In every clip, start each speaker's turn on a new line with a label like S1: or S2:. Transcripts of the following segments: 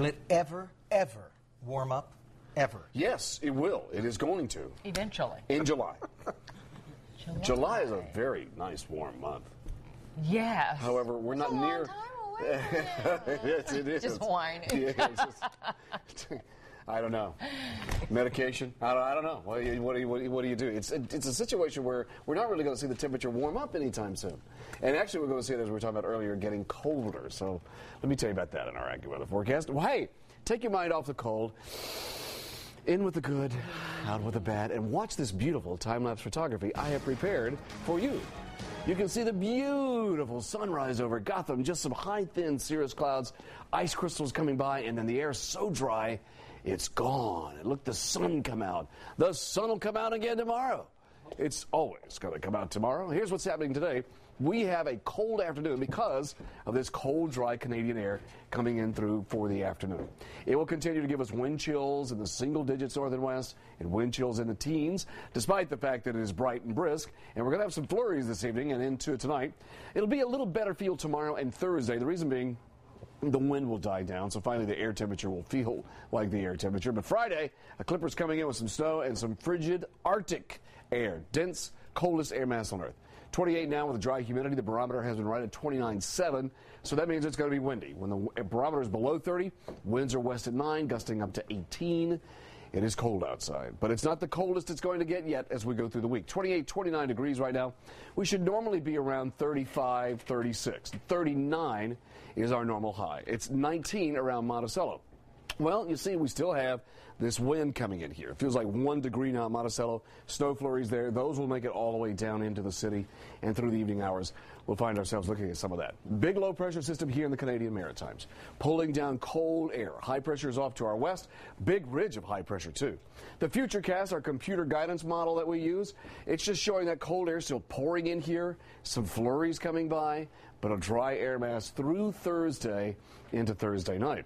S1: Will it ever warm up? Ever?
S2: Yes, it will. It is going to.
S3: Eventually.
S2: In July. July is a very nice warm month.
S3: Yes.
S2: However, we're not near. Yes, it is.
S3: Just whining.
S2: Yeah, I don't know. Medication? I don't know. What do you do? It's a situation where we're not really going to see the temperature warm up anytime soon. And actually, we're going to see it, as we were talking about earlier, getting colder. So let me tell you about that in our AccuWeather forecast. Well, hey, take your mind off the cold. In with the good, out with the bad, and watch this beautiful time-lapse photography I have prepared for you. You can see the beautiful sunrise over Gotham, just some high, thin cirrus clouds, ice crystals coming by, and then the air so dry, it's gone. And look, the sun come out. The sun will come out again tomorrow. It's always going to come out tomorrow. Here's what's happening today. We have a cold afternoon because of this cold, dry Canadian air coming in through for the afternoon. It will continue to give us wind chills in the single digits north and west and wind chills in the teens, despite the fact that it is bright and brisk. And we're going to have some flurries this evening and into tonight. It'll be a little better feel tomorrow and Thursday. The reason being, the wind will die down, so finally the air temperature will feel like the air temperature. But Friday, a clipper's coming in with some snow and some frigid Arctic air, dense, coldest air mass on Earth. 28 now with the dry humidity. The barometer has been right at 29.7, so that means it's going to be windy. When the barometer is below 30, winds are west at 9, gusting up to 18. It is cold outside, but it's not the coldest it's going to get yet as we go through the week. 28, 29 degrees right now. We should normally be around 35, 36. 39 is our normal high. It's 19 around Monticello. Well, you see, we still have this wind coming in here. It feels like 1 degree now at Monticello. Snow flurries there. Those will make it all the way down into the city. And through the evening hours, we'll find ourselves looking at some of that. Big low pressure system here in the Canadian Maritimes, pulling down cold air. High pressure is off to our west. Big ridge of high pressure, too. The Futurecast, our computer guidance model that we use, it's just showing that cold air still pouring in here. Some flurries coming by, but a dry air mass through Thursday into Thursday night.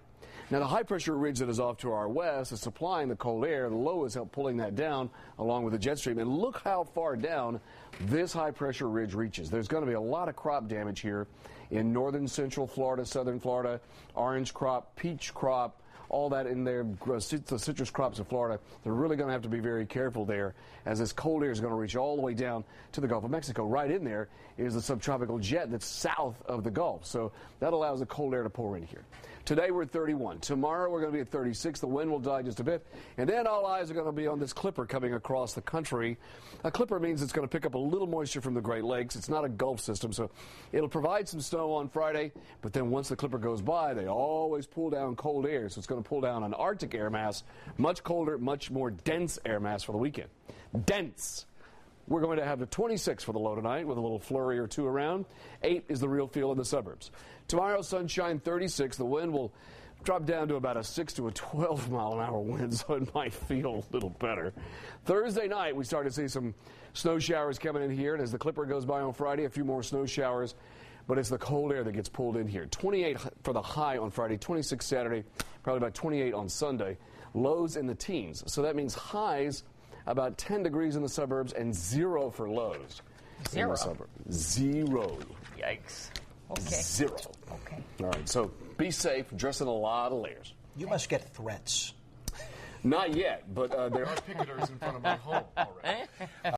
S2: Now, the high-pressure ridge that is off to our west is supplying the cold air. The low is help pulling that down along with the jet stream. And look how far down this high-pressure ridge reaches. There's going to be a lot of crop damage here in northern central Florida, southern Florida, orange crop, peach crop, all that in there, the citrus crops of Florida. They're really going to have to be very careful there as this cold air is going to reach all the way down to the Gulf of Mexico. Right in there is the subtropical jet that's south of the Gulf. So that allows the cold air to pour in here. Today we're at 31. Tomorrow we're going to be at 36. The wind will die just a bit. And then all eyes are going to be on this clipper coming across the country. A clipper means it's going to pick up a little moisture from the Great Lakes. It's not a Gulf system, so it'll provide some snow on Friday. But then once the clipper goes by, they always pull down cold air. So it's going to pull down an Arctic air mass, much colder, much more dense air mass for the weekend. Dense. We're going to have the 26 for the low tonight with a little flurry or two around. 8 is the real feel in the suburbs. Tomorrow, sunshine, 36. The wind will drop down to about a 6 to a 12 mile an hour wind, so it might feel a little better. Thursday night, we start to see some snow showers coming in here, and as the clipper goes by on Friday, a few more snow showers. But it's the cold air that gets pulled in here. 28 for the high on Friday, 26 Saturday, probably about 28 on Sunday. Lows in the teens. So that means highs about 10 degrees in the suburbs and 0 for lows.
S3: 0?
S2: In the suburbs. 0.
S3: Yikes. Okay.
S2: 0.
S3: Okay.
S2: All right, so be safe. Dress in a lot of layers.
S1: You must get threats.
S2: Not yet, but there are picketers in front of my home already.